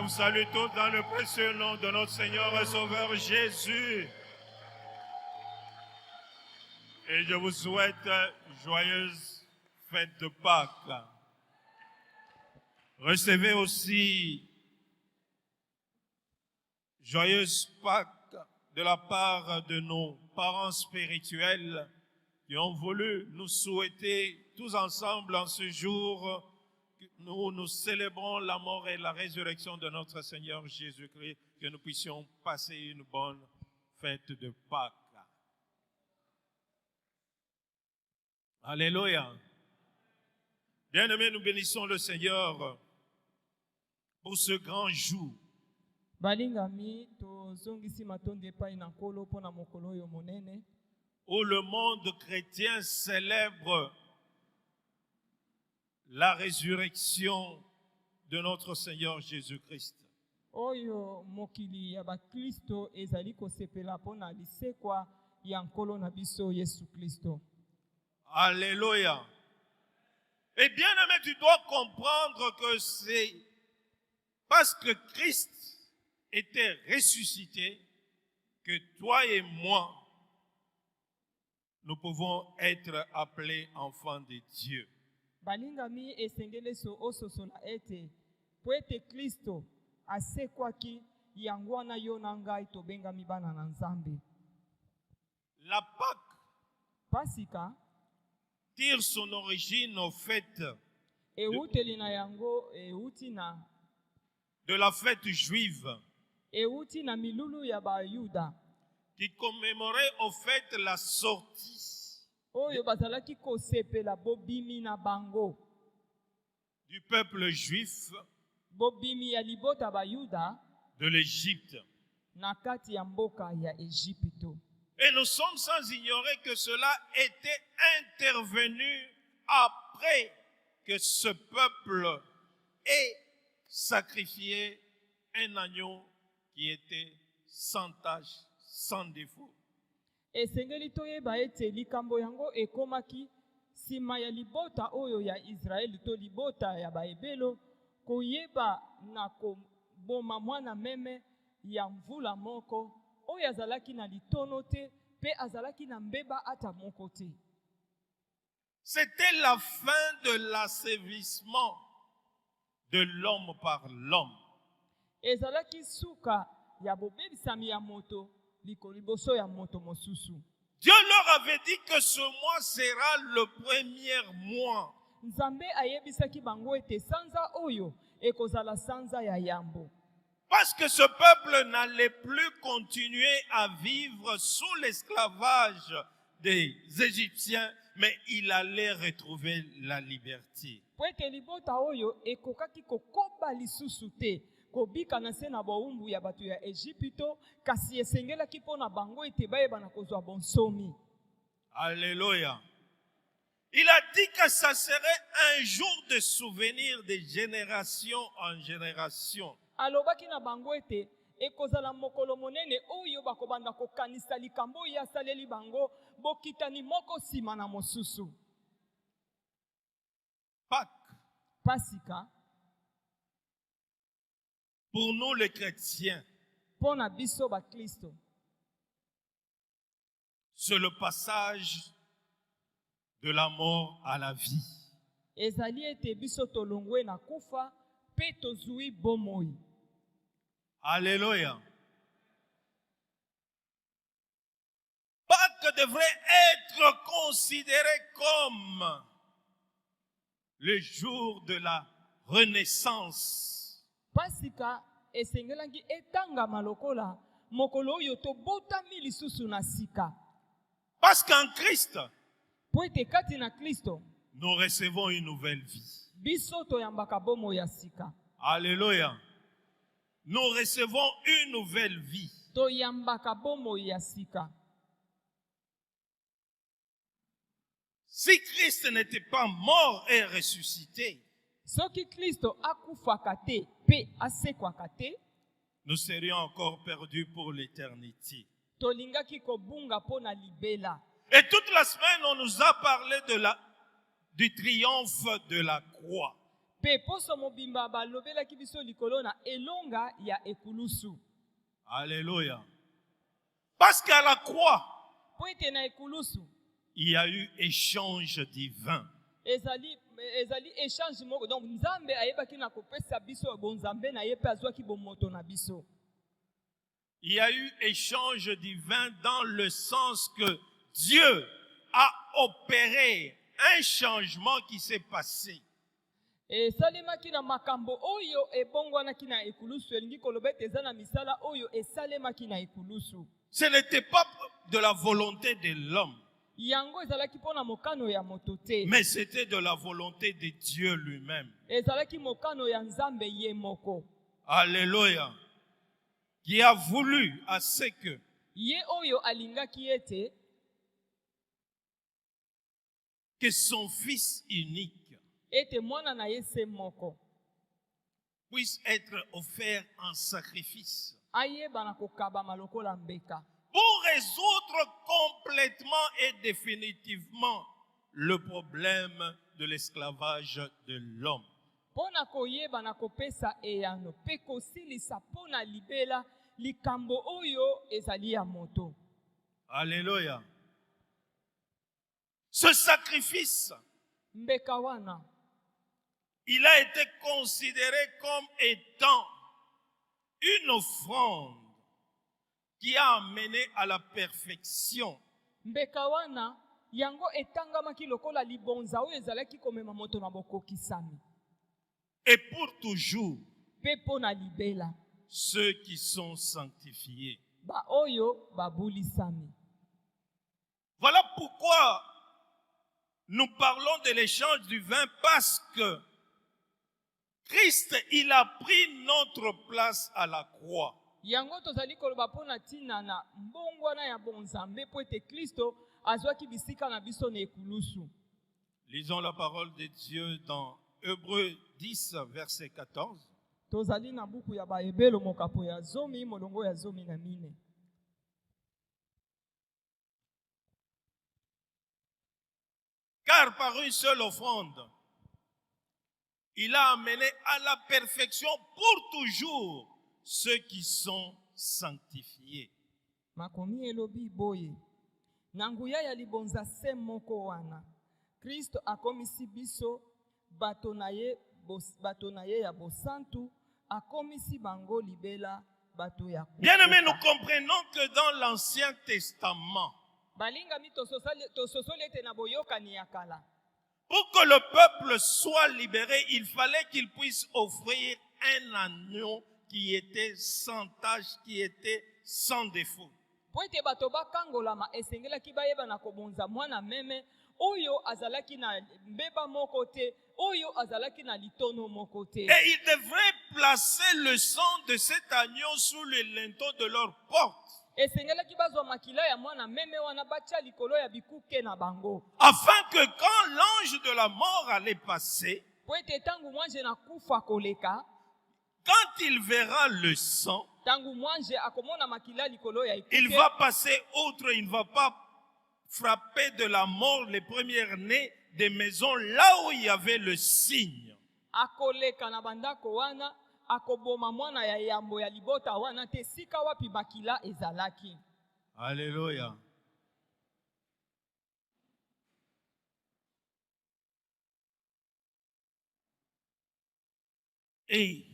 vous salue tous dans le précieux nom de notre Seigneur et Sauveur Jésus. Et je vous souhaite joyeuse fête de Pâques. Recevez aussi joyeuse Pâques de la part de nos parents spirituels qui ont voulu nous souhaiter tous ensemble en ce jour où nous célébrons la mort et la résurrection de notre Seigneur Jésus-Christ, que nous puissions passer une bonne fête de Pâques. Alléluia. Bien-aimés, nous bénissons le Seigneur pour ce grand jour. Où le monde chrétien célèbre la résurrection de notre Seigneur Jésus-Christ. Oyo mokili ya bakristo ezali kosepela pona lisekwa ya nkolo na biso Yesu Kristo. Alléluia. Et bien aimé, tu dois comprendre que c'est parce que Christ était ressuscité que toi et moi, nous pouvons être appelés enfants de Dieu. Balingami esengele so ososola ete po ete Kristo asekwaki yango wana yo na ngai tobengami bana na Nzambe. La Pâque Pasika tire son origine au fait euteli na yango euti na de la fête juive euti na milulu ya Bayuda qui commémorait au fait la sortie oyo bazalaki kosepela bobimi na bango du peuple juif bobimi ya libota Bayuda de l'Égypte. Na kati ya mboka ya Ejipito. Et nous sommes sans ignorer que cela était intervenu après que ce peuple ait sacrifié un agneau qui était sans tache, sans défaut. Esengeli toyeba ete likambo yango ekomaki sima ya libota oyo ya Israeli to libota ya baebelo koyeba na koboma mwana meme ya mvula moko oyo azalaki na litono te pe azalaki na mbeba ata moko te. C'était la fin de l'asservissement de l'homme par l'homme. Ezalaki suka ya bobebisami ya moto likoliboso ya moto mosusu. Dieu leur avait dit que ce mois sera le premier mois. Nzambe ayebisaki bango ete sanza oyo ekozala sanza ya yambo. Parce que ce peuple n'allait plus continuer à vivre sous l'esclavage des Égyptiens, mais il allait retrouver la liberté. Poete libota oyo ekokaki kokoba lisusu te kobika na se na boumbu ya bato ya Ejipito kasi esengelaki pona bango ete bayeba na kozwa bonsomi. Alléluia. Il a dit que ça serait un jour de souvenir de génération en génération. Alobaki na bango ete ekozala mokolo monene oyo bakobanda kokanisa likambo ya saleli bango bokitani moko sima na mosusu. Pâques. Pasika. Pour nous les chrétiens, pona biso ba Kristo, c'est le passage de la mort à la vie. Ezali ete biso tolongwe na kufa pe tozui bomoi. Alléluia. Pâques devrait être considéré comme le jour de la renaissance. Pasika esengelangi etanga malokola mokolo oyo tobotami lisusu na sika. Parce qu'en Christ, po ete kati na Kristo, nous recevons une nouvelle vie. Biso toyambaka bomo ya sika. Alléluia. Nous recevons une nouvelle vie. Toyambaka bomo ya sika. Si Christ n'était pas mort et ressuscité, soki Kristo akufaka te pe asekwaka te, nous serions encore perdus pour l'éternité. Tolingaki kobunga pona libela. Et toute la semaine, on nous a parlé du triomphe de la croix. Mpe poso mobimba balobelaki biso likolo na elonga ya ekulusu. Alléluia. Parce qu'à la croix, Po ete na ekulusu il y a eu échange divin. ezali échange moko. Donc Nzambe ayebaki na kopesa biso bonzambe na ye mpe azwaki bomoto na biso. Il y a eu échange divin dans le sens que Dieu a opéré un changement qui s'est passé. Esalemaki na makambo oyo ebongwanaki na ekulusu elingi koloba ete eza na misala oyo esalemaki na ekulusu. Ce n'était pas de la volonté de l'homme, Yango ezalaki mpona mokano ya moto te. mais c'était de la volonté de Dieu lui-même. Ezalaki mokano ya Nzambe ye moko. Alléluia. Qui a voulu à ce que Ye oyo alingaki ete son fils unique ete mwana na ye se moko puisse être offert en sacrifice ayeba na kokabama lokola mbeka pour résoudre complètement et définitivement le problème de l'esclavage de l'homme. mpona koyeba na kopesa eyano mpe kosilisa mpona libela likambo oyo ezali ya moto. Alléluia. Ce sacrifice, Mbeka wana il a été considéré comme étant une offrande qui a amené à la perfection. mbeka wana yango etangamaki lokola libonza oyo ezalaki komema moto na bokokisami Et pour toujours, mpe mpona libela ceux qui sont sanctifiés. ba oyo babulisami. Voilà pourquoi nous parlons de l'échange du vin, parce que Christ, il a pris notre place à la croix. Yango tozali koloba mpona ntina na mbongwana ya bonzambe mpo ete Kristo azwaki bisika na biso na ekulusu. Lisons la parole de Dieu dans Hébreux 10, verset 14. Tozali na buku ya baebelo mokapo ya zomi molongo ya zomi na mine. Car par une seule offrande, il a amené à la perfection pour toujours ceux qui sont sanctifiés. Makomi elobi boye. Na nguya ya libonza se moko wana. Kristo akomisi biso bato na ye ya bosantu, akomisi bango libela bato ya kukoka. Bien-aimés, nous comprenons que dans l'Ancien Testament, Balingami tososoli ete na boyokani ya kala. pour que le peuple soit libéré, il fallait qu'il puisse offrir un agneau qui était sans tache, qui était sans défaut. Po ete bato bakangolama esengelaki bayeba na kobonza mwana meme oyo azalaki na mbeba moko te, oyo azalaki na litono moko te. Et ils devraient placer le sang de cet agneau sous le linteau de leur porte, Esengelaki bazwa makila ya mwana meme wana batia likolo ya bikuke na bango. afin que quand l'ange de la mort allait passer, Po ete tangu mwanje na kufa koleka, quand il verra le sang, tangu mwanje akomona makila likolo ya ikuke, il va passer outre, il ne va pas frapper de la mort les premières nées des maisons là où il y avait le signe. akoleka na bandako wana, akoboma mwana ya yambo ya libota wana te sika wapi makila ezalaki. Alléluia. Et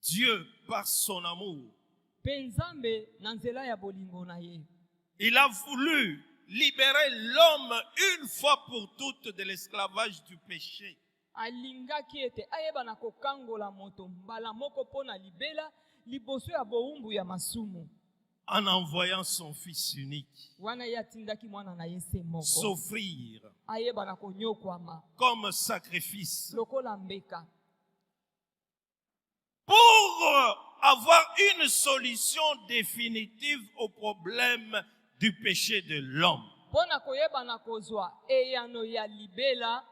Dieu, par son amour, Pe Nzambe na nzela ya bolingo na ye, il a voulu libérer l'homme une fois pour toutes de l'esclavage du péché. alingaki ete ayeba na kokangola moto mbala moko mpona libela liboso ya bowumbu ya masumu. En envoyant son Fils unique Wana ye atindaki mwana na ye se moko s'offrir ayeba na konyokwama comme sacrifice lokola mbeka pour avoir une solution définitive au problème du péché de l'homme. mpona koyeba na kozwa eyano ya libela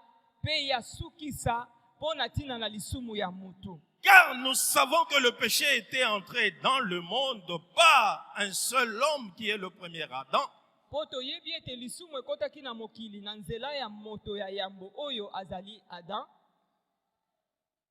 mpe ya sukisa mpona ntina na lisumu ya mutu. Car nous savons que le péché était entré dans le monde par un seul homme qui est le premier Adam. Po toyebi ete lisumu ekotaki na mokili na nzela ya moto ya yambo oyo azali Adam.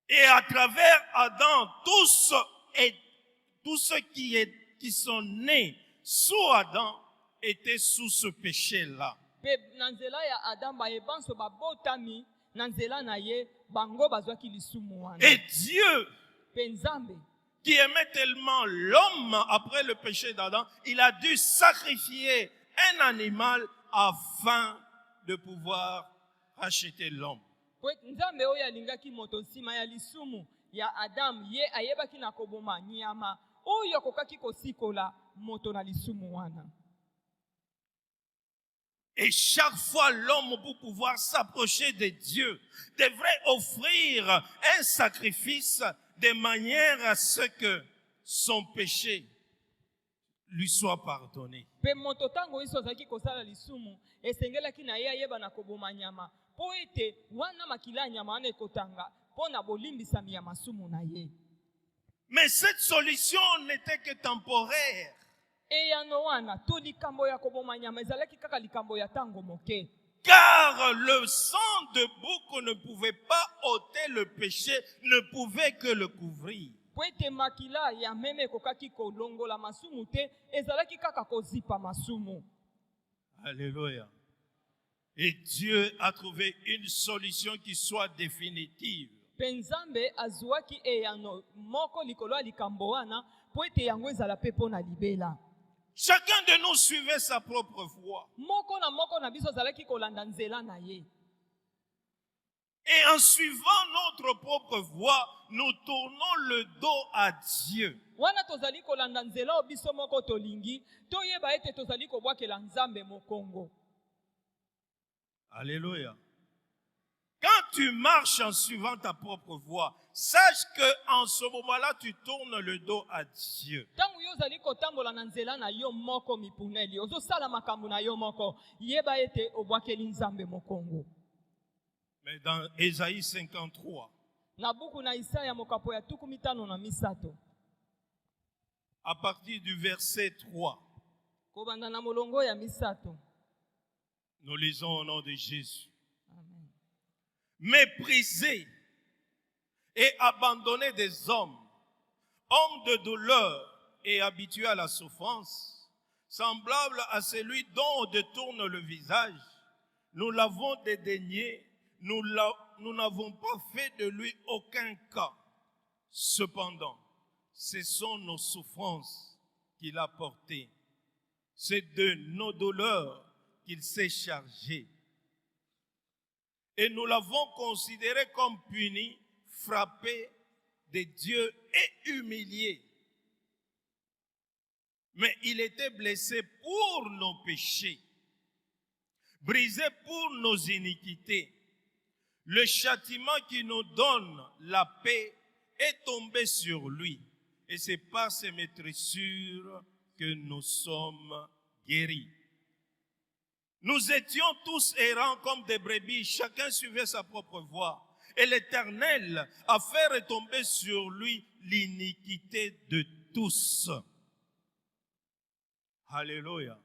Et à travers Adam, tous ceux qui sont nés sous Adam étaient sous ce péché-là. Pe na nzela ya Adam bayebanso babotami na nzela na ye bango bazwaki lisumu wana. Et Dieu, Pe Nzambe qui aimait tellement l'homme après le péché d'Adam, il a dû sacrifier un animal afin de pouvoir racheter l'homme. po Nzambe oyo alingaki moto nsima ya lisumu ya Adam ye ayebaki na koboma nyama oyo akokaki kosikola moto na lisumu wana. Et chaque fois, l'homme, pour pouvoir s'approcher de Dieu, devrait offrir un sacrifice de manière à ce que son péché lui soit pardonné. Pe moto tango iso azalaki kosala lisumu esengelaki na ye ayeba na koboma nyama po ete wana makila ya nyama wana ekotanga mpo na bolimbisami ya masumu na ye. Mais cette solution n'était que temporaire. Eyano wana to likambo ya koboma nyama ezalaki kaka likambo ya tango moke. Car le sang de bouc ne pouvait pas ôter le péché, ne pouvait que le couvrir. Po ete makila ya meme ekokaki kolongola masumu te ezalaki kaka kozipa masumu. Alléluia. Et Dieu a trouvé une solution qui soit définitive. Pe Nzambe azwaki eyano moko likolo ya likambo wana po ete yango ezala pe mpo na libela. Chacun de nous suivait sa propre voie. Moko na biso azalaki kolanda nzela na ye. Et en suivant notre propre voie, nous tournons le dos à Dieu. Wana tozali kolanda nzela o biso moko tolingi toyeba ete tozali kobwakela Nzambe mokongo. Alléluia. Quand tu marches en suivant ta propre voie, sache qu'en ce moment-là, tu tournes le dos à Dieu. Tango yo zali kotambola na nzela na yo moko mipuneli ozosala makambo na yo moko yeba ete obwakeli Nzambe mokongo. Mais dans Ésaïe 53, Na buku na Isaya mokapo ya 53 à partir du verset 3, kobanda na molongo ya 3. nous lisons au nom de Jésus. Amen. Méprisé et abandonné des hommes de douleur et habitués à la souffrance, semblable à celui dont on détourne le visage, nous l'avons dédaigné, nous n'avons pas fait de lui aucun cas. Cependant, ce sont nos souffrances qu'il a portées. C'est de nos douleurs qu'il s'est chargé. Et nous l'avons considéré comme puni, frappé de Dieu et humilié. Mais il était blessé pour nos péchés, brisé pour nos iniquités. Le châtiment qui nous donne la paix est tombé sur lui. Et c'est par ses maîtrissures que nous sommes guéris. Nous étions tous errants comme des brebis, chacun suivait sa propre voie. Et l'Éternel a fait retomber sur lui l'iniquité de tous. Alléluia.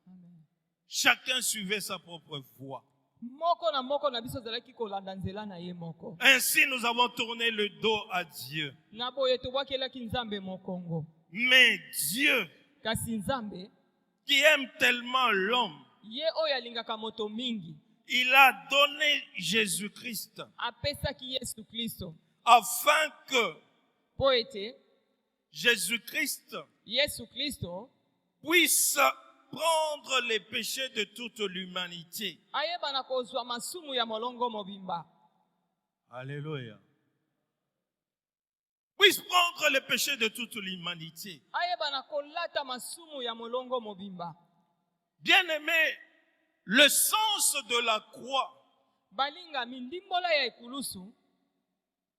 Amen. Chacun suivait sa propre voie. Moko na biso zalaki kolanda nzela na ye moko. Ainsi, nous avons tourné le dos à Dieu. Na boye tobwakelaki Nzambe mokongo. Mais Dieu, Kasi Nzambe qui aime tellement l'homme, ye oyo alingaka moto mingi il a donné Jésus-Christ apesaki Yesu Kristo afin que po ete Jésus-Christ Yesu Kristo puisse prendre les péchés de toute l'humanité. ayeba na kozwa masumu ya molongo mobimba. Alléluia. Puisse prendre les péchés de toute l'humanité. Ayeba na kolata masumu ya molongo mobimba. Bien-aimé, le sens de la croix, Balinga mindimbola ya ekulusu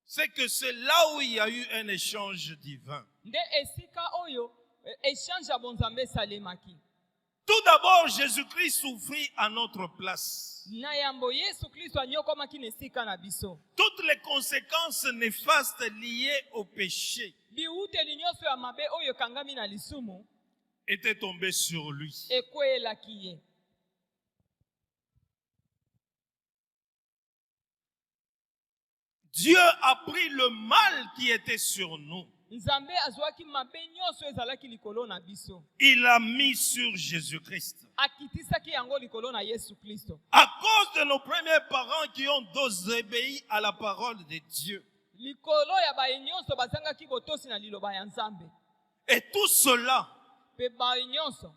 c'est que c'est là où il y a eu un échange divin. nde esika oyo échange ya bonzambe salemaki. Tout d'abord, Jésus-Christ souffrit à notre place. Na yambo Yesu Kristo anyokomaki na esika na biso. Toutes les conséquences néfastes liées au péché Biuteli nyonso ya mabe oyo kangami na lisumu étaient tombées sur lui. ekwelaki ye. Dieu a pris le mal qui était sur nous. Nzambe azwaki mabe nyonso ezalaki likolo na biso. Il l'a mis sur Jésus-Christ. Akitisaki yango likolo na Yesu Kristo. À cause de nos premiers parents qui ont désobéi à la parole de Dieu. Likolo ya baye nyonso bazangaki botosi na liloba ya Nzambe. Et tout cela Pe baye nyonso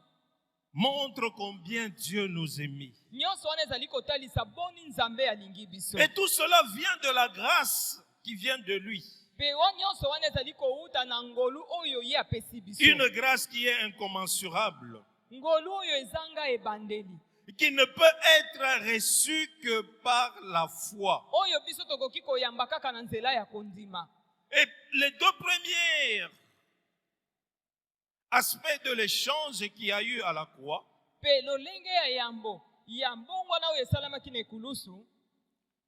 montre combien Dieu nous aime. nyonso wana ezali kotalisa boni Nzambe alingi biso. Et tout cela vient de la grâce qui vient de lui. Pe wa nyonso wana ezali kouta na ngolu oyo ye apesi biso. Une grâce qui est incommensurable, Ngolu oyo ezanga ebandeli. qui ne peut être reçue que par la foi. Oyo biso tokoki koyamba kaka na nzela ya kondima. Et les deux premiers aspects de l'échange qu'il y a eu à la croix, Pe lolenge ya yambo wana oyo esalamaki na ekulusu.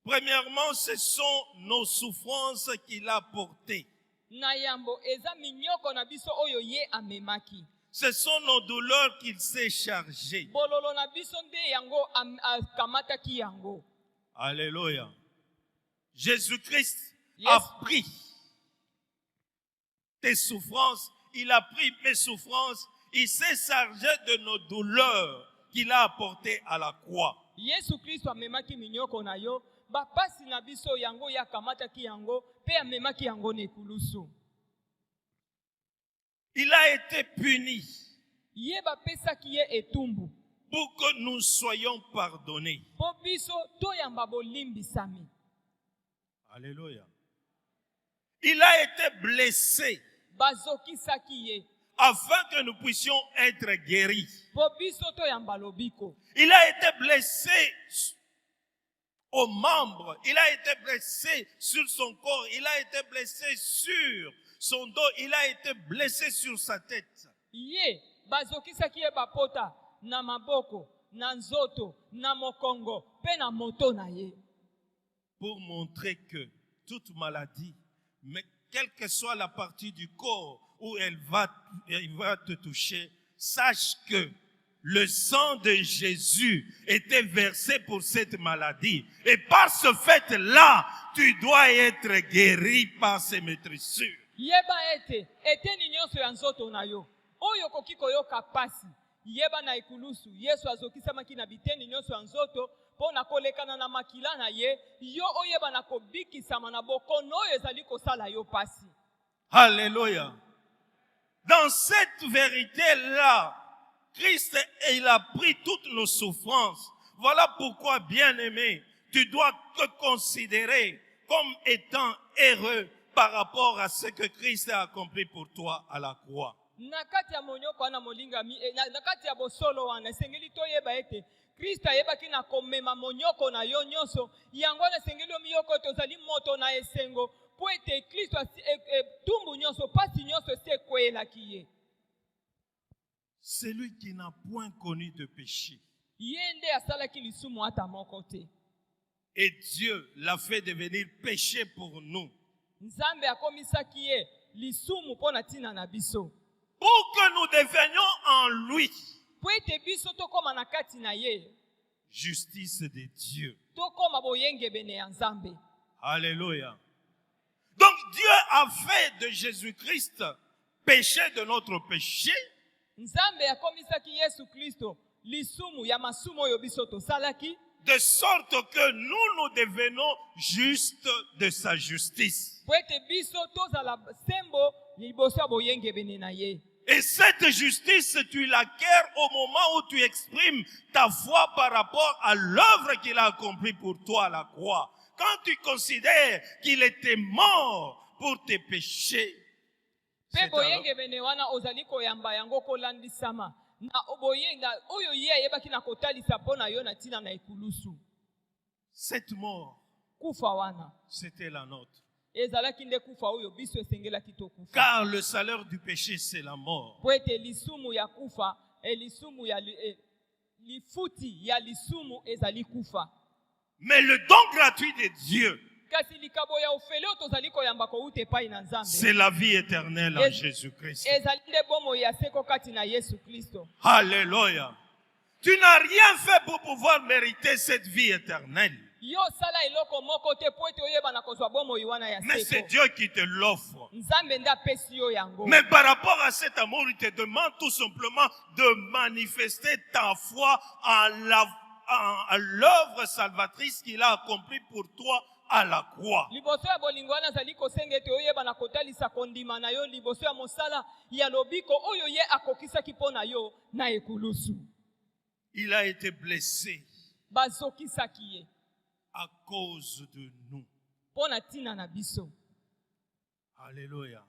premièrement, ce sont nos souffrances qu'il a portées. Na yambo eza minyoko na biso oyo ye amemaki. Ce sont nos douleurs qu'il s'est chargé. Bololo na biso nde yango akamataki yango. Alléluia. Jésus-Christ Yes. a pris tes souffrances, il a pris mes souffrances, il s'est chargé de nos douleurs qu'il a apportées à la croix. Yesu Kristo amemaki minyoko na yo, bapasi na biso yango ya kamataki yango, pe amemaki yango na ekulusu. Il a été puni Ye bapesaki ye etumbu. pour que nous soyons pardonnés. Po biso toyamba bolimbisami. Alléluia. Il a été blessé Bazokisaki ye. afin que nous puissions être guéris. Po biso toyamba lobiko. Il a été blessé aux membres, il a été blessé sur son corps, il a été blessé sur son dos, il a été blessé sur sa tête. Ye bazokisaki ye bapota na maboko, na nzoto, na mokongo, pe na moto na ye. Pour montrer que toute maladie, mais quelle que soit la partie du corps où elle va te toucher, sache que le sang de Jésus était versé pour cette maladie. Et par ce fait-là, tu dois être guéri par ces maîtrissures. Yeba eteni nyonso ya nzoto na yo. Oyo koki koyoka pasi. Yeba na ekulusu. Yesu azokisamaki na biteni nyonso ya nzoto po na kolekana na makila na ye. Yo oyeba na kobikisama na bokono oyo ezali kosala yo pasi. Alléluia. Dans cette vérité-là, Christ, il a pris toutes nos souffrances. Voilà pourquoi, bien-aimé, tu dois te considérer comme étant heureux par rapport à ce que Christ a accompli pour toi à la croix. Nakati ya monyoko wana molingami, nakati ya bosolo wana, sengeli toyeba ete, Kristo ayebaki na komema monyoko na yo nyonso, yango na sengeli omiyoko tozali moto na esengo, po ete Kristo tumbu nyonso, pasi nyonso se kwelaki ye. Celui qui n'a point connu de péché. Yende asalaki lisumu ata moko te. Et Dieu l'a fait devenir péché pour nous. Nzambe akomisaki ye lisumu pona tina na biso. Pour que nous devenions en lui Po ete biso tokoma na kati na ye. justice de Dieu. Tokoma boyengebene ya Nzambe. Alléluia. Donc Dieu a fait de Jésus-Christ péché de notre péché. Nzambe akomisaki Yesu Kristo lisumu ya masumu oyo biso tosalaki. De sorte que nous devenons justes de sa justice. Po ete biso tozala sembo liboso ya boyengebene na ye. Et cette justice, tu l'acquiers au moment où tu exprimes ta foi par rapport à l'œuvre qu'il a accomplie pour toi à la croix. Quand tu considères qu'il était mort pour tes péchés, Pe boyengebene wana ozali koyamba yango kolandisama. Na oboyenga oyo ye ayebaki na kotalisa pona yo na tina na ekulusu. cette mort, Kufa wana. c'était la nôtre. Ezalaki nde kufa oyo biso esengelaki tokufa. Car le salaire du péché, c'est la mort. Po ete lisumu ya kufa, lisumu ya lifuti ya lisumu ezali kufa. Mais le don gratuit de Dieu, Kasi likabo ya ofele tozali koyamba ko ute pai na Nzambe. c'est la vie éternelle en Jésus-Christ. Ezali nde bomo ya seko kati na Yesu Kristo. Alléluia. Tu n'as rien fait pour pouvoir mériter cette vie éternelle. yo sala eloko moko te po ete oyeba na kozwa bomoi wana ya Mais c'est seko. Dieu qui te l'offre. Nzambe nde apesi yo yango. Mais par rapport à cet amour, il te demande tout simplement de manifester ta foi en l'œuvre salvatrice qu'il a accomplie pour toi à la croix. Liboso ya bolingo wana zali kosenga ete oyeba na kotalisa kondima na yo liboso ya mosala ya lobiko oyo ye akokisaki mpo na yo na ekulusu. Il a été blessé Bazokisaki ye à cause de nous. mpo na ntina na biso. Alléluia.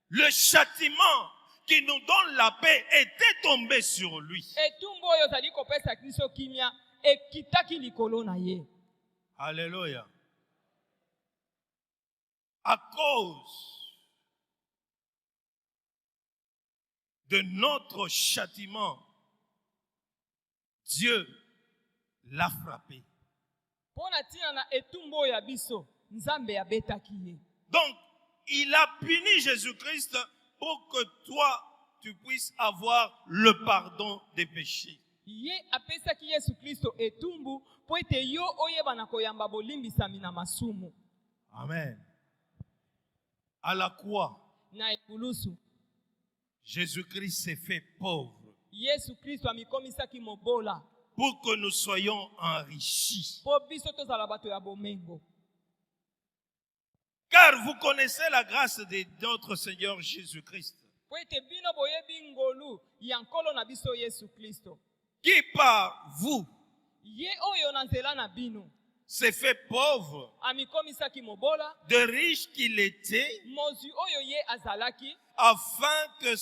Le châtiment qui nous donne la paix était tombé sur lui. Etumbu oyo zali kopesa biso kimia ekitaki likolo na ye. Alléluia. À cause de notre châtiment, Dieu l'a frappé. Mpo na ntina na etumbu oyo ya biso Nzambe abetaki ye. Donc, il a puni Jésus-Christ pour que toi, tu puisses avoir le pardon des péchés. Ye apesaki Yesu Kristo etumbu po ete yo oyeba na koyamba bolimbisami na masumu. Amen. À la croix, Na ekulusu Jésus-Christ s'est fait pauvre Yesu Kristo amikomisaki mobola pour que nous soyons enrichis. po biso tozala bato ya bomengo. Car vous connaissez la grâce de notre Seigneur Jésus-Christ, Po ete bino boyebi ngolu ya nkolo na biso Yesu Kristo. qui par vous Ye oyo na nzela na bino s'est fait pauvre, amikomisaki mobola de riche qu'il était, mozwi oyo ye azalaki afin que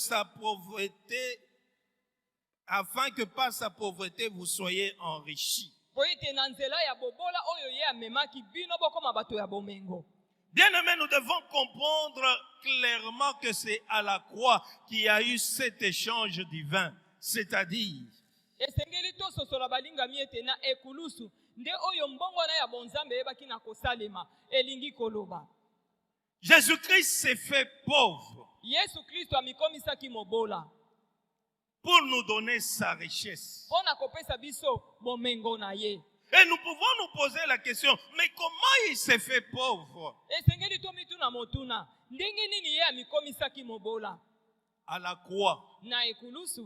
par sa pauvreté vous soyez enrichis. po ete na nzela ya bobola oyo ye amemaki bino bokoma bato ya bomengo. Bien-aimés, nous devons comprendre clairement que c'est à la croix qu'il y a eu cet échange divin, c'est-à-dire Esengeli tososola balingami ete na ekulusu nde oyo mbongwana ya bonzambe eyebaki na kosalema elingi koloba. Jésus-Christ s'est fait pauvre Yesu Kristo amikomisaki mobola pour nous donner sa richesse. mpo na kopesa biso bomengo na ye. Et nous pouvons nous poser la question, mais comment il s'est fait pauvre? Esengeli tomituna motuna ndenge nini ye amikomisaki mobola. À la croix, Na ekulusu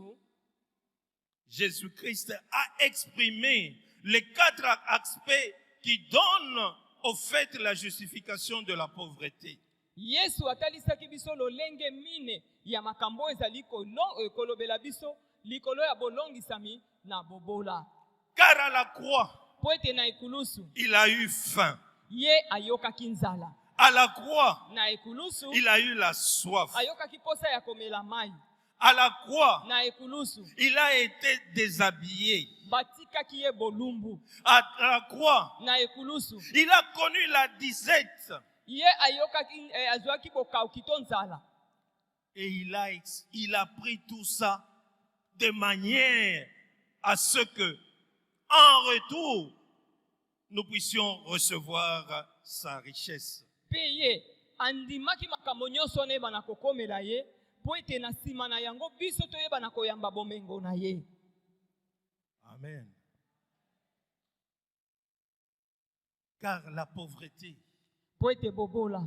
Jésus-Christ a exprimé les 4 aspects qui donnent au fait la justification de la pauvreté. Yesu atalisaki biso lolenge mine ya makambo ezali kolobela biso likolo ya bolongisami na bobola. Car à la croix, Po ete na ekulusu il a eu faim. ye ayokaki nzala. À la croix, Na ekulusu il a eu la soif. ayokaki posa ya komela mai. À la croix, Na ekulusu il a été déshabillé. batikaki ye bolumbu. À la croix, Na ekulusu il a connu la disette. ye ayokaki azwaki bokauki to nzala. Et il a pris tout ça de manière à ce que, en retour, nous puissions recevoir sa richesse. Pe ye andimaki makambo nyonso wana eyeba na kokomela ye po ete na nsima na yango biso toyeba na koyamba bomengo na ye. Amen. Car la pauvreté, Po ete bobola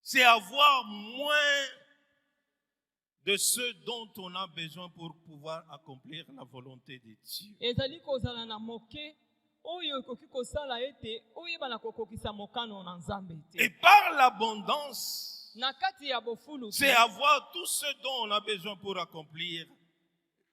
c'est avoir moins de ce dont on a besoin pour pouvoir accomplir la volonté de Dieu. ezali kozala na moke oyo ekoki kosala ete oyeba na kokokisa mokano na Nzambe Et te. par l'abondance, Na kati ya bofulu c'est avoir tout ce dont on a besoin pour accomplir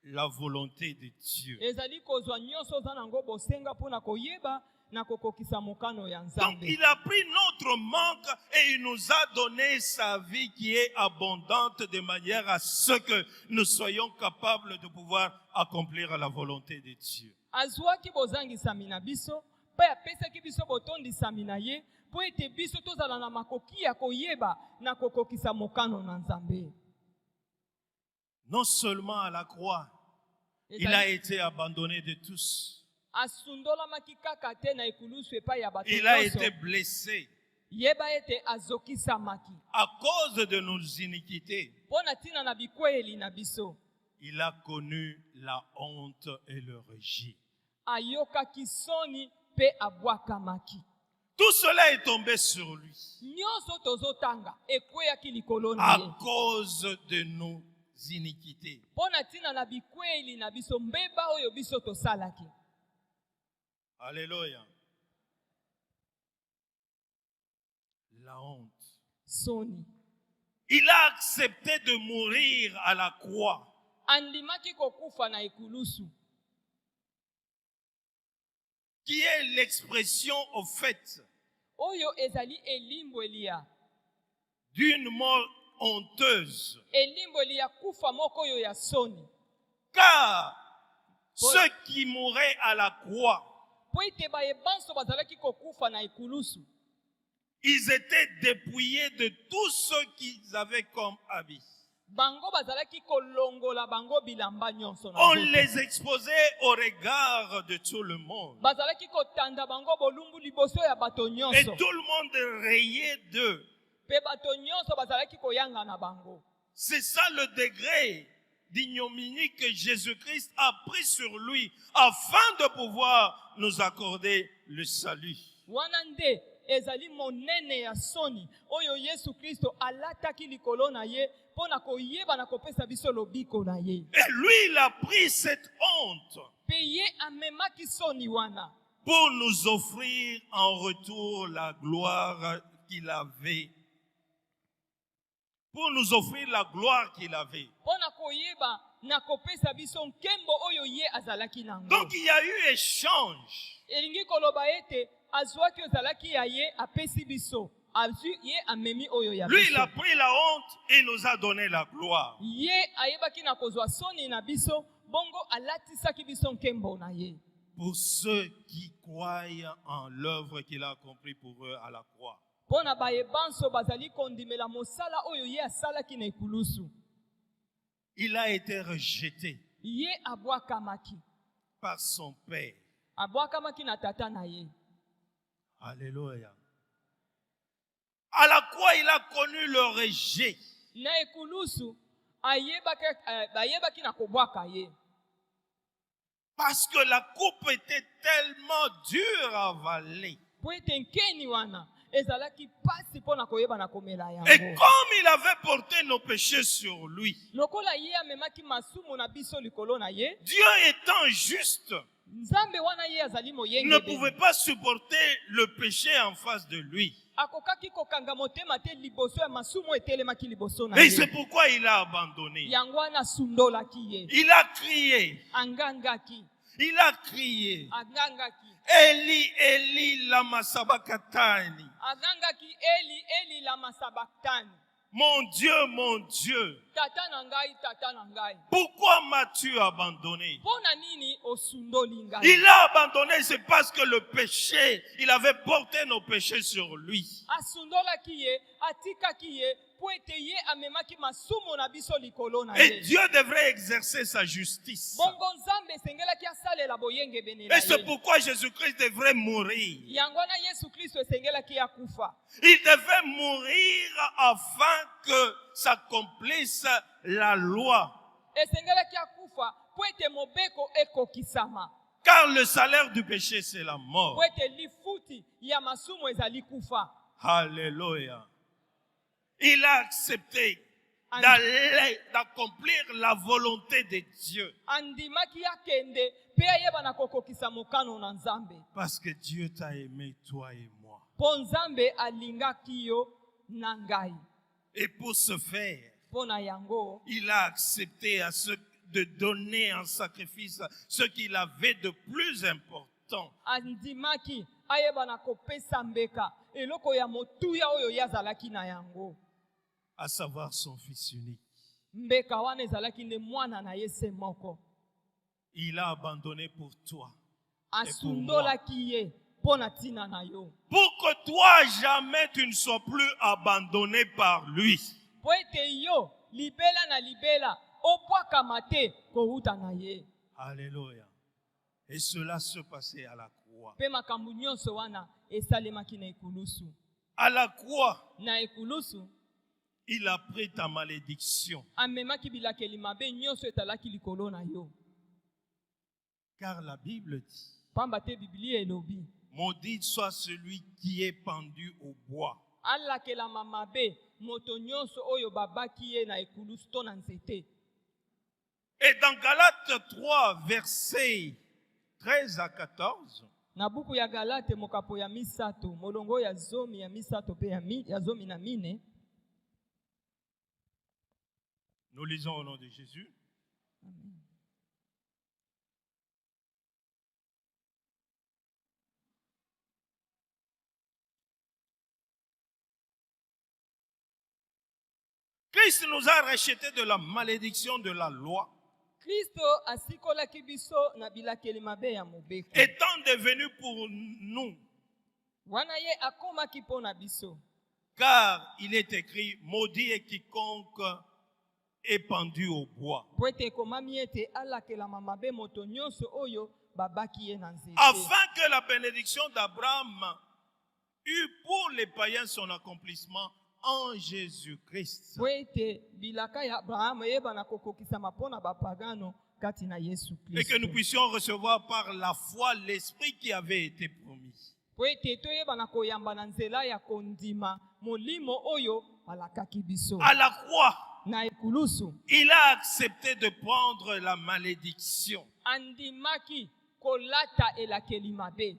la volonté de Dieu. ezali kozwa nyonso oza nango bosenga mpo na koyeba na kokokisa mokano ya Donc Nzambe. il a pris notre manque et il nous a donné sa vie qui est abondante de manière à ce que nous soyons capables de pouvoir accomplir la volonté de Dieu. Azwaki bozangisami na biso mpe apesaki biso botondisami na ye mpo ete biso tozala na makoki ya koyeba na kokokisa mokano na Nzambe. Non seulement à la croix, il a été abandonné de tous. Asundolamaki kaka te na ekulusu epai ya bato Il a nyonso. été blessé Yeba ete azokisamaki à cause de nos iniquités. mpo na ntina na bikweyeli na biso. Il a connu la honte et le rejet. ayokaki soni mpe abwakamaki. Tout cela est tombé sur lui Nyonso tozotanga ekweyaki likolo na à ye. cause de nos iniquités. Mpo na ntina na bikweli na biso mbeba oyo biso tosalaki. Alléluia. La honte. Soni. Il a accepté de mourir à la croix. Andimaki kokufa na ekulusu. Qui est l'expression au fait Oyo ezali elimbweli ya. d'une mort honteuse. Elimbweli ya kufa moko oyo ya soni. Car ceux qui mouraient à la croix, Po ete bayebanso bazalaki kokufa na ekulusu. ils étaient dépouillés de tout ce qu'ils avaient comme habit. Bango bazalaki kolongola bango bilamba nyonso na On nzoto. les exposait au regard de tout le monde. Bazalaki kotanda bango bolumbu liboso ya bato Et nyonso. tout le monde riait d'eux. Pe bato nyonso bazalaki koyanga na bango. C'est ça le degré d'ignominie que Jésus-Christ a pris sur lui afin de pouvoir nous accorder le salut. Wana nde ezali monene ya soni oyo Yesu Kristo alataki likolo na ye pona koyeba na kopesa biso lobiko na ye. Et lui, il a pris cette honte Pe ye amemaki soni wana pour nous offrir en retour la gloire qu'il avait. Pour nous offrir la gloire qu'il avait. pona koyeba na kopesa biso nkembo oyo ye azalaki nango. Donc il y a eu échange. Elingi koloba ete azwaki ozalaki ya ye apesi biso. Azwi ye amemi oyo ya Lui, biso. il a pris la honte et nous a donné la gloire. Ye ayebaki na kozwa soni na biso bongo alatisaki biso nkembo na ye. Pour ceux qui croient en l'œuvre qu'il a accomplie pour eux à la croix. Pona bayebanso bazali kondimela mosala oyo ye asalaki na ekulusu. Il a été rejeté Ye abwakamaki. par son Père. Abwakamaki na tata na ye. Alléluia. À la croix, il a connu le rejet. Na ekulusu bayebaki na kobwaka ye. Parce que la coupe était tellement dure à avaler. Po ete nkeni wana ezalaki pasi pona koyeba na komela Et yango. comme il avait porté nos péchés sur lui, Lokola ye amemaki masumu na biso likolo na ye, Dieu étant juste, Nzambe wana ye azali moyenge ne beni. pouvait pas supporter le péché en face de lui. Akokaki kokanga motema te liboso ya masumu etelemaki liboso na Et ye. c'est pourquoi il a abandonné. Yango wana sundolaki ye. Il a crié. Angangaki. Il a crié. Angangaki. Eli, Eli, lama sabachthani. Angangaki Eli lama sabaktani. Mon Dieu, Tata na ngai. pourquoi m'as-tu abandonné? Pona nini osundoli ngai? Il a abandonné, c'est parce que le péché, il avait porté nos péchés sur lui. Asundolaki ye, atikaki ye, po ete ye amemaki masumu na biso likolo na Et ye. Dieu devrait exercer sa justice. Bongo Nzambe esengelaki asalela boyenge bene na Et c'est ye. pourquoi Jésus-Christ devrait mourir. Yango wana Yesu Kristo esengelaki akufa. Il devait mourir afin que s'accomplisse la loi. Esengelaki akufa po ete mobeko ekokisama. Car le salaire du péché, c'est la mort. Po ete lifuti ya masumu ezali kufa. Alléluia. Il a accepté d'accomplir la volonté de Dieu. Andimaki akende pe ayeba na kokokisa mokano na Nzambe. Parce que Dieu t'a aimé, toi et moi. Po Nzambe alingaki yo na ngai. Et pour ce faire, Po na yango il a accepté de donner en sacrifice ce qu'il avait de plus important. andimaki ayeba na kopesa mbeka eloko ya motuya oyo yazalaki na yango. À savoir son Fils unique. Mbeka wana ezalaki nde mwana na ye se moko. Il a abandonné pour toi. Asundolaki ye po na tina na yo. Pour que toi, jamais tu ne sois plus abandonné par lui. Po ete yo libela na libela opwakama te kouta na ye. Alléluia. Et cela se passait à la croix. Pe makambo nyonso wana esalemaki na ekulusu. À la croix, Na ekulusu il a pris ta malédiction. amemaki bilakeli mabe nyonso etalaki likolo na yo. Car la Bible dit pamba te biblia elobi maudit soit celui qui est pendu au bois. alakelama mabe moto nyonso oyo babaki ye na ekulusu to na nzete. Et dans Galates 3, versets 13 à 14, na buku ya Galate mokapo ya misato molongo ya zomi ya misato pe ya zomi na mine, nous lisons au nom de Jésus. Amen. Christ nous a rachetés de la malédiction de la loi, Kristo asikolaki biso na bilakeli mabe ya mobeko, étant devenu pour nous, wana ye akomaki mpo na biso. car il est écrit, maudit est quiconque est pendu au bois. Po ete ekomami ete alakelama mabe moto nyonso oyo babaki ye na nzete, Afin que la bénédiction d'Abraham eût pour les païens son accomplissement en Jésus-Christ. po ete bilaka ya Abrahamu eyebana kokokisama mpo na bapagano kati na Yesu Et que nous Kristo, puissions recevoir par la foi l'esprit qui avait été promis. po ete toyebana koyamba na nzela ya kondima molimo oyo alakaki biso. À la croix, Na ekulusu il a accepté de prendre la malédiction andimaki kolata elakeli mabe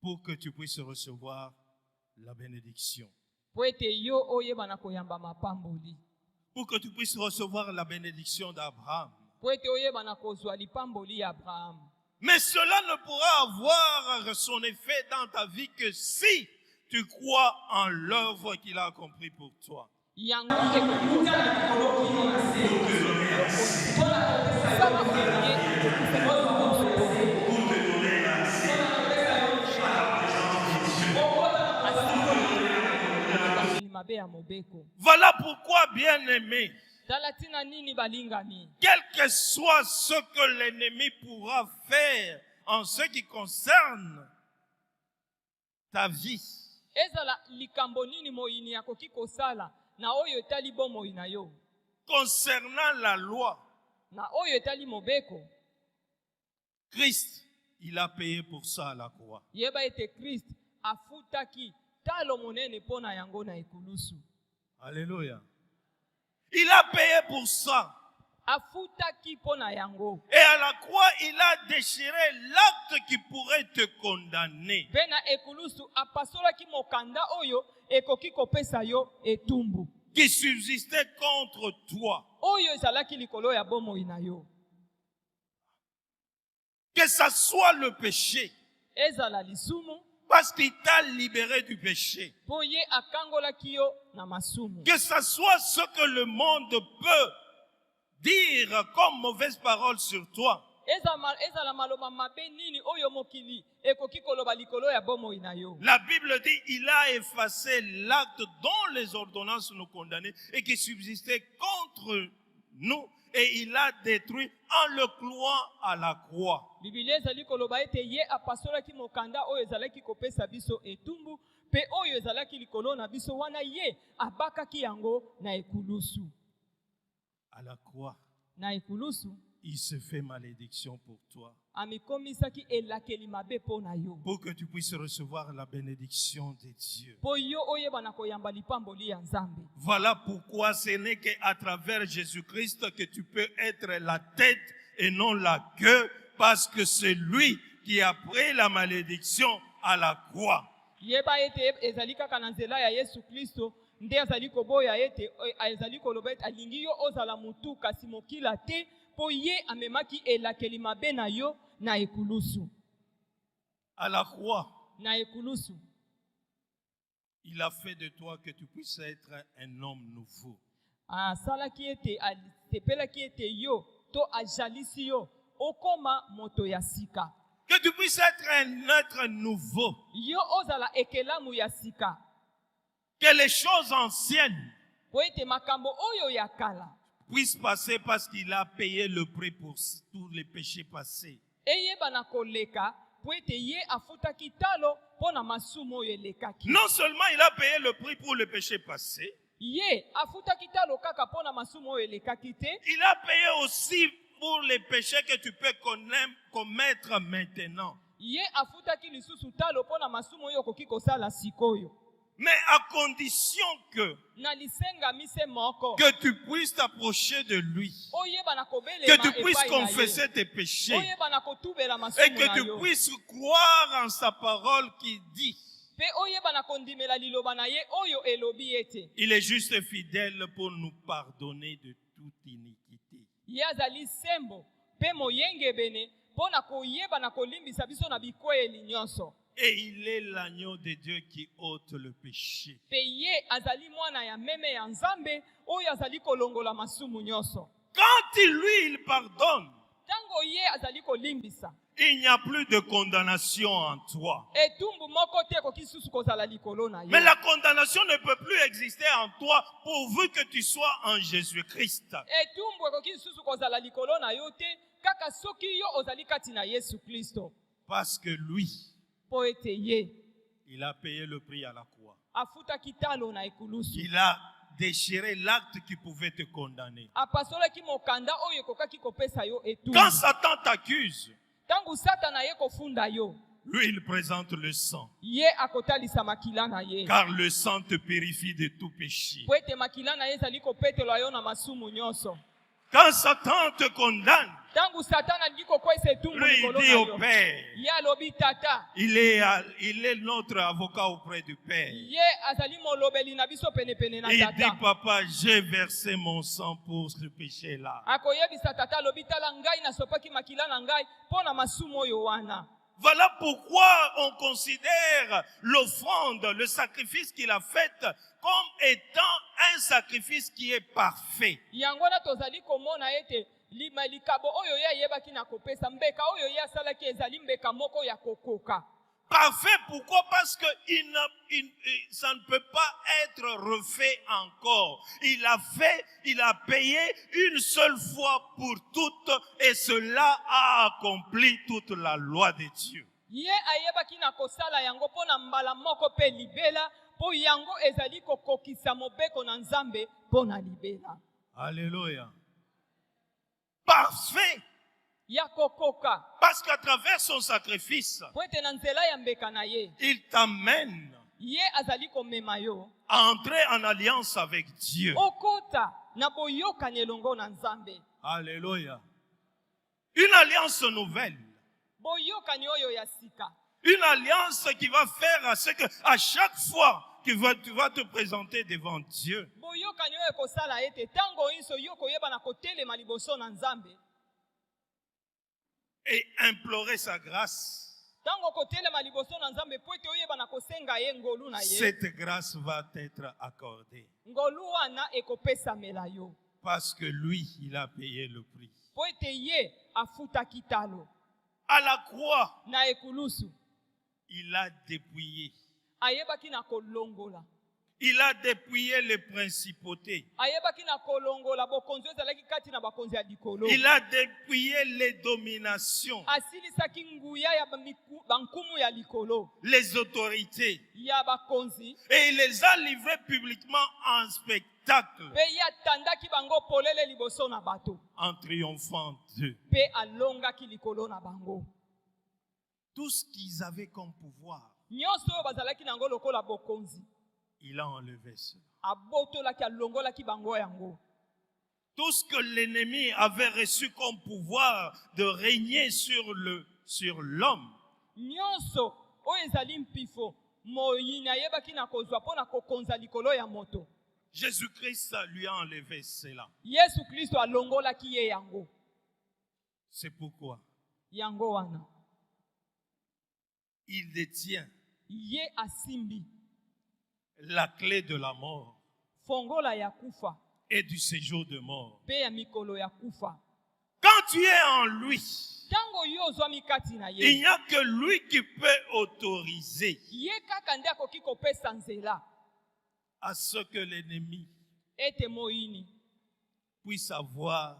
pour que tu puisses recevoir la bénédiction. po ete yo oyebana koyamba mapamboli, Pour que tu puisses recevoir la bénédiction d'Abraham. po ete oyebana kozwa lipamboli ya Abrahamu. Mais cela ne pourra avoir son effet dans ta vie que si tu crois en l'œuvre qu'il a accomplie pour toi. Yango ekokuta na mikolo kino na se mpona kopesama oye mabe ya mobeko. Voilà pourquoi, bien-aimé, Tala tina nini balingami, quel que soit ce que l'ennemi pourra faire en ce qui concerne ta vie, ezala likambo nini moyini akoki kosala na oyo etali bomoi na yo, concernant la loi, na oyo etali mobeko, Christ, il a payé pour ça à la croix. yeba ete Christ afutaki talo monene mpo na yango na ekulusu. Alléluia. Il a payé pour ça. Afutaki mpo na yango. Et à la croix, il a déchiré l'acte qui pourrait te condamner. Mpe na ekulusu apasolaki mokanda oyo ekoki kopesa yo etumbu, Qui subsistait contre toi. oyo ezalaki likolo ya bomoi na yo. Que ça soit le péché. Ezala lisumu, Parce qu'il t'a libéré du péché. mpo ye akangolaki yo na masumu. Que ça soit ce que le monde peut dire comme mauvaise parole sur toi. Ezala maloba mabe nini oyo mokili ekoki koloba likolo ya bomoi na yo. La Bible dit il a effacé l'acte dont les ordonnances nous condamnaient et qui subsistait contre nous et il l'a détruit en le clouant à la croix. Biblia ezali koloba ete ye apasolaki mokanda oyo ezalaki kopesa biso etumbu mpe oyo ezalaki likolo na biso wana ye abakaki yango na ekulusu. À la croix, Na ekulusu il se fait malédiction pour toi. amikomisaki elakeli mabe mpo na yo, Pour que tu puisses recevoir la bénédiction de Dieu. mpo yo oyebana koyamba lipamboli ya Nzambe. Voilà pourquoi ce n'est qu'à travers Jésus-Christ que tu peux être la tête et non la queue, parce que c'est lui qui a pris la malédiction à la croix. Yeba ete ezali kaka na nzela ya Yesu Kristo nde azali koboya ete ezali koloba ete alingi yo ozala mutu kasi mokila te, mpo ye amemaki elakeli mabe na yo na ekulusu. À la croix, Na ekulusu il a fait de toi que tu puisses être un homme nouveau. asalaki ete asepelaki ete yo to ajalisi yo okoma moto ya sika, Que tu puisses être un être nouveau. yo ozala ekelamu ya sika, Que les choses anciennes po ete makambo oyo ya kala puissent passer parce qu'il a payé le prix pour tous les péchés passés. eyebana koleka, po ete ye afutaki talo mpo na masumu oyo elekaki. Non seulement il a payé le prix pour les péchés passés, Ye afutaki talo kaka mpo na masumu oyo elekaki te, il a payé aussi pour les péchés que tu peux commettre maintenant. Ye afutaki lisusu talo pona masumu oyo okoki kosala sikoyo. Mais à condition Na lisenga mise moko. que tu puisses t'approcher de lui, Oyeba na kobelema que tu puisses epai na ye. confesser tes péchés Oyeba na kotubela et masumu que na tu yo. puisses croire en sa parole qui dit, Pe oyeba na kondimela liloba na ye oyo elobi ete. il est juste et fidèle pour nous pardonner de toute iniquité. Ye azali sembo pe moyenge bene pona koyeba na kolimbisa biso na bikweli nyonso. Et il est l'agneau de Dieu qui ôte le péché. Pe ye azali mwana ya meme ya Nzambe oyo azali kolongola masumu nyonso. Quand il pardonne, Tango ye azali kolimbisa. il n'y a plus de condamnation en toi. Etumbu moko te koki susu kozala likolo na yo. Mais la condamnation ne peut plus exister en toi pourvu que tu sois en Jésus-Christ. Etumbu koki susu kozala likolo na yo te kaka soki yo ozali kati na Yesu Kristo. Parce que lui, Po ete ye il a payé le prix à la croix. afuta kitalo na ekulusu. Il a déchiré l'acte qui pouvait te condamner. Apasolaki mokanda oyo kokaki kopesa yo etumbu. Quand Satan t'accuse, Tangu Satana ye kofunda yo, lui, il présente le sang. ye akotalisa makila na ye. Car le sang te purifie de tout péché. Po ete makila na ye ezali kopetelwa yo na masumu nyonso. Quand Satan te condamne, Tangu Satana ali kokwesa etumbu lui, il likolo dit na au yo, Père, ye alobi tata, il est notre avocat auprès du Père. ye azali molobeli na biso penepene na Il dit, tata. papa, j'ai versé mon sang pour ce péché-là. Akoyebisa tata alobi tala ngai nasopaki makila na ngai mpo na masumu oyo wana. Voilà pourquoi on considère l'offrande, le sacrifice qu'il a fait, comme étant un sacrifice qui est parfait. Yango na tozali komona ete likabo oyo ye ayebaki na kopesa mbeka oyo ye asalaki ezali mbeka moko ya kokoka. Parfait, pourquoi? Parce que ça ne peut pas être refait encore. Il a payé une seule fois pour toutes et cela a accompli toute la loi de Dieu. Ye ayebaki na kosala yango pona mbala moko pe libela po yango ezali kokokisa mobeko na Nzambe pona libela. Alléluia. Parfait. Ya kokoka. Parce qu'à travers son sacrifice, Po ete na nzela ya mbeka na ye, il t'amène ye azali komema yo à entrer en alliance avec Dieu. okota na boyokani elongo na Nzambe. Alléluia. Une alliance nouvelle. Boyokani oyo ya sika. Une alliance qui va faire à ce que, à chaque fois que tu vas te présenter devant Dieu, Boyokani oyo kosala ete tango inso yo koyeba na kotelema liboso na Nzambe. et implorer sa grâce. Tango kotelema liboso na Nzambe po ete oyeba na kosenga ye ngolu na ye. Cette grâce va t'être accordée. Ngolu wana ekopesamela yo. Parce que lui, il a payé le prix. Po ete ye afuta kitalo. À la croix, Na ekulusu. il a dépouillé. Ayebaki na kolongola. Il a dépouillé les principautés. Ayebaki na kolongola bokonzi ezalaki kati na bakonzi ya likolo. Il a dépouillé les dominations, Asilisaki nguya ya bankumu ya likolo. les autorités. Ya bakonzi. Et il les a livrés publiquement en spectacle, Pe ya tandaki bango polele liboso na bato. en triomphant d'eux. Pe alongaki likolo na bango. Tout ce qu'ils avaient comme pouvoir, Nyonso oyo bazalaki nango lokola bokonzi. il a enlevé cela. Abotolaki alongolaki bango yango. Tout ce que l'ennemi avait reçu comme pouvoir de régner sur l'homme, Nyonso oyo ezali mpifo moyini ayebaki na kozwa mpo na kokonza likolo ya moto. Jésus-Christ lui a enlevé cela. Yesu Kristo alongolaki ye yango. C'est pourquoi Yango wana. il détient Ye asimbi. la clé de la mort Fongola ya kufa. et du séjour de mort. Pe ya mikolo ya kufa. Quand tu es en lui, Tango yo ozwami kati na il ye. n'y a que lui qui peut autoriser Ye kaka nde akoki kopesa nzela. à ce que l'ennemi Ete moyini. puisse avoir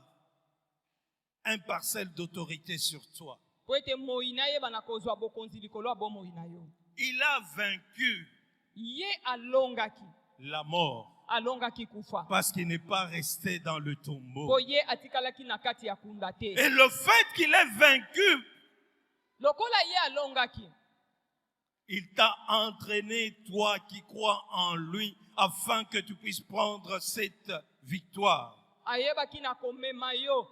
un parcelle d'autorité sur toi. Po ete moyini ayeba na kozwa bokonzi likolo ya bomoi na yo. Il a vaincu Ye alongaki. la mort alongaki kufa. Parce qu'il n'est pas resté dans le tombeau. Po ye atikalaki na kati ya kunda te. Et le fait qu'il ait vaincu, Lokola ye alongaki, il t'a entraîné, toi qui crois en lui, afin que tu puisses prendre cette victoire. ayebaki na komema yo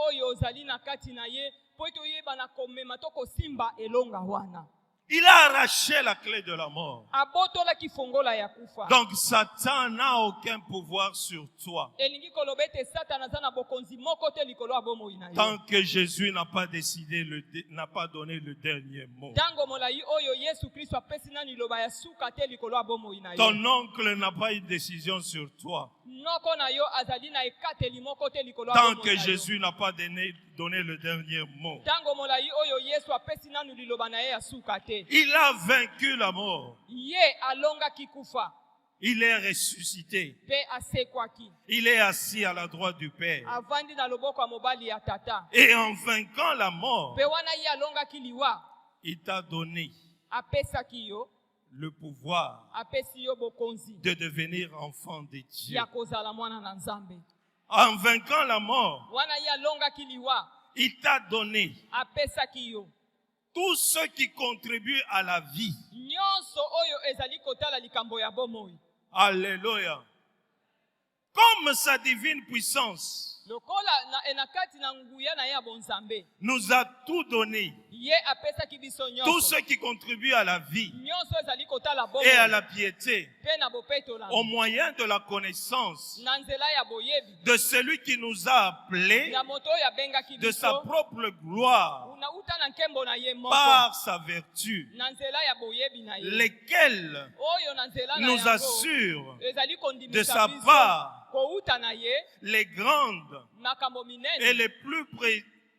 oyo ozali na kati na ye, po ete oyeba na komema to kosimba elonga wana. Il a arraché la clé de la mort. Abotolaki fongola ya kufa. Donc Satan n'a aucun pouvoir sur toi. Elingi koloba ete Satana aza na bokonzi moko te likolo ya bomoi na ye. Tant que Jésus n'a pas décidé, n'a pas donné le dernier mot. Tango molai oyo Yesu Kristo apesi na liloba ya suka te likolo ya bomoi na ye. Ton oncle n'a pas une décision sur toi. Noko na yo azali na ekateli moko te likolo ya Tant bomoi que na yo. Jésus n'a pas donné le dernier mot. Tango molai oyo Yesu apesi na liloba na ye ya suka te. Il a vaincu la mort. Ye alongaki kufa. Il est ressuscité. Pe asekwaki. Il est assis à la droite du Père. Avandi na loboko ya mobali ya tata. Et en vainquant la mort, Pe wana ye alongaki liwa. il t'a donné Apesaki yo. le pouvoir Apesi yo bokonzi. de devenir enfant de Dieu. Ya kozala mwana na Nzambe. En vainquant la mort, Wana ye alongaki liwa. il t'a donné Apesaki yo. tout ce qui contribue à la vie. Nyonso oyo ezali kotala likambo ya bomoi. Alléluia. Comme sa divine puissance Lokola na enakati na nguya na ya bonzambe. nous a tout donné, Ye apesaki biso tout nyonso. ce qui contribue à la vie Nyonso ezali kotala bomoi. et à la piété, Pe na bopeto la. au moyen de la connaissance Na nzela ya boyebi. de celui qui nous a appelés Ya moto ya bengaki de sa biso. propre gloire Una uta na nkembo na ye moko. par sa vertu, Na nzela ya boyebi na ye. lesquels Oyo na nzela na nous yango. assure Ezali de kondimisa sa biso. part Kouta na ye. les grandes Makambo et minene. les plus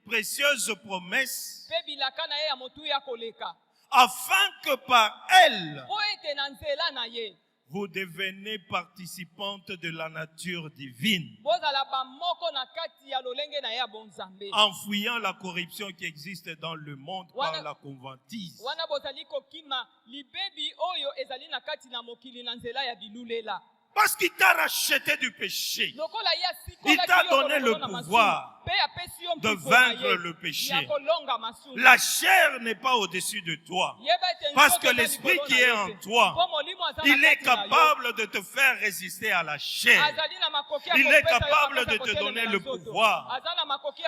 précieuses promesses, Pe bilaka na ye ya motu ya koleka. afin que par elles, Po ete na nzela na ye. vous devenez participantes de la nature divine, Bozala ba moko na kati ya lolenge na ye ya bonzambe. en fuyant la corruption qui existe dans le monde par la convoitise. Wana bozali kokima libebi oyo ezali na kati na mokili na nzela ya bilulela. Parce qu'il t'a racheté du péché. Lokola ya Il t'a donné le pouvoir de vaincre le péché. La chair n'est pas au-dessus de toi. Parce que l'esprit qui est en toi, il est capable de te faire résister à la chair. Il est capable de te donner le pouvoir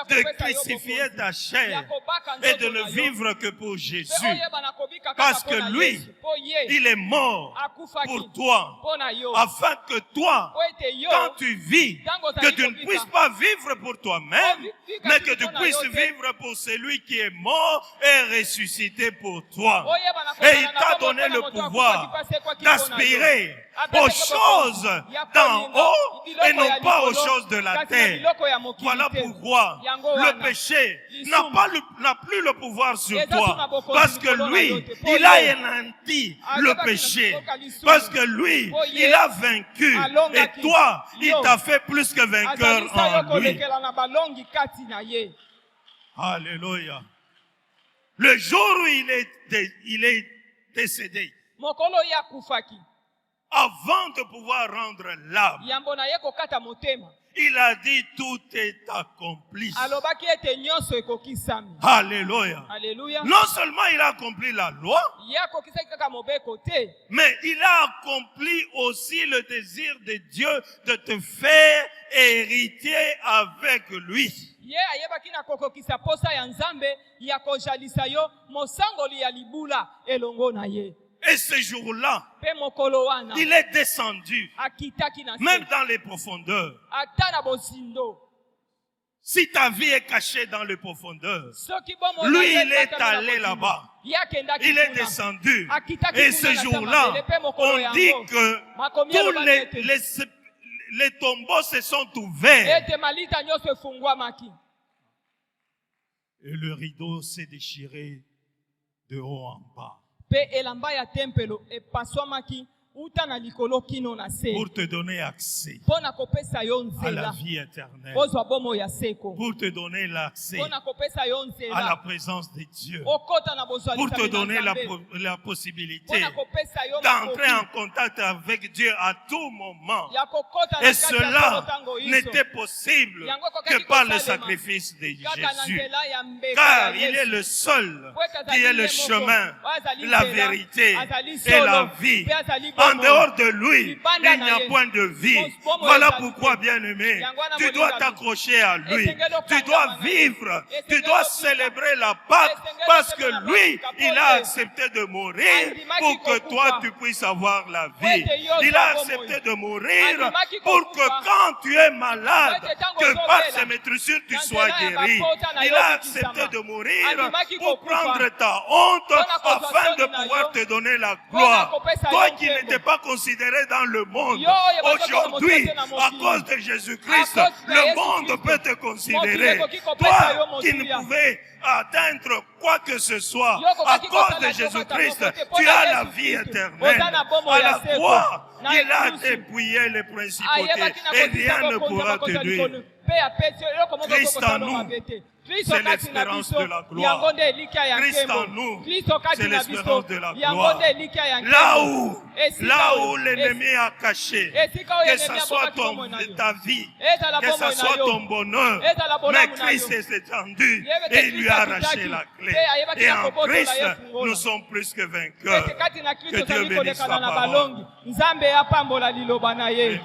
de crucifier ta chair et de ne vivre que pour Jésus. Parce que lui, il est mort pour toi, afin que toi, quand tu vis, que tu ne puisses pas vivre pour toi-même, mais que tu puisses vivre pour celui qui est mort et ressuscité pour toi. Et il t'a donné le pouvoir d'aspirer aux choses d'en haut et non pas aux choses de la terre. Voilà pourquoi le péché n'a plus le pouvoir sur toi. Parce que lui, il a anéanti le péché. Parce que lui, il a vaincu. Et toi, il t'a fait plus que vainqueur en lui. Alléluia. Le jour où il est décédé, avant de pouvoir rendre l'âme, il a dit tout est accompli. Alléluia. Non seulement il a accompli la loi, mais il a accompli aussi le désir de Dieu de te faire héritier avec lui. Ye ayebaki na kokokisa posa ya Nzambe ya kojalisa yo mosangoli ya libula elongo na ye. Et ce jour-là, Pe mokolo wana il est descendu, akitaki na même dans les profondeurs. ata na bozindo. Si ta vie est cachée dans les profondeurs, Soki bomo lui, il est allé là-bas. Il est descendu. Et ce jour-là, on dit que tous les tombeaux se sont ouverts. ete malita nyonso efungwamaki. Et le rideau s'est déchiré de haut en bas. Pe elamba ya tempelo epaswamaki uta na likolo kino na se pour te donner accès mpo na kopesa yo à la nzela vie éternelle, ozwa bomoi ya seko pour te donner l'accès mpo na kopesa yo à la nzela présence de Dieu, okota na pour bozwalisami te donner na la Nzambe possibilité mpo na kopesa yo d'entrer en makoki contact avec Dieu à tout moment. ya kokota na Et kati ya cela solo ntango iso n'était possible Yango ekokaki que par le kosalema sacrifice de kaka na Jésus. nzela ya mbeka Car ya il est Yesu. le seul Po ete azali qui est le ye moko, chemin, oyo azali la nzela, vérité azali et solo, la vie. mpe azali En bomoi. dehors de lui, Libanda il n'y na a ye. point de vie. Bomoi Voilà ezali pourquoi, te. bien-aimé, Yango wana tu molinga dois bi. t'accrocher à lui. Esengeli Tu okangama dois na ye. vivre. Tu Esengeli dois okita. célébrer la Pâque Esengeli parce okita na que lui, Pâque, il a kapote. accepté de mourir Andimaki pour que toi, kokufa. tu puisses avoir la vie. Ete yo Il a zwa accepté bomoi. de mourir Andimaki pour que kokufa. quand tu es malade, Ete tango que ozobela. par ses maîtrissures, tu Na sois nzela ya guéri. bapota na Il yo a okisama. accepté de mourir Andimaki pour kokufa. prendre ta honte Mpona kozwa afin de soni na pouvoir yo. te donner la Mpona gloire. kopesa Toi yo qui nzembo. n'étais pas considéré dans le monde, Yo, oyo bazokoma aujourd'hui, moto te na à mokili. cause de Jésus-Christ, À cause de le Jésus monde Christ. peut te considérer. Mokili ekoki kopesa yo Toi qui ne motuya. pouvais atteindre quoi que ce soit, Yo à kokaki cause kosala de yo Jésus-Christ, kata mokote, tu mpona as la Yesu vie Kristo. éternelle. Oza na bomoi À ya la seko. croix, Na il a ekulusu. dépouillé les principautés ayebaki na et kotisa rien ne bokonzi pourra bakonzi te ya nuire. likolo mpe apesi eloko moko Christ en ekokosala nous, mabe te kristo c'est kati na l'espérance biso de la gloire. yango nde elikya ya Christ nkembo en nous, kristo kati c'est na l'espérance biso de la yango gloire. nde elikya ya Là nkembo où l'ennemi a caché, esika oyo que ennemi ce soit abomaki bomoi na yo ta vie, ezala que bomoi ce na soit yo ton bonheur, ezala mais bolamu na Christ yo s'est étendu Yebe te et il lui a Kristo arraché akitaki, la clé. te ayebaki Et na en kobotola Christ, ye fungola. nous sommes plus que vainqueurs. ete kati na Que kristo Dieu tozali bénisse kolekana sa na parole. balongi nzambe apambola liloba na ye Amen.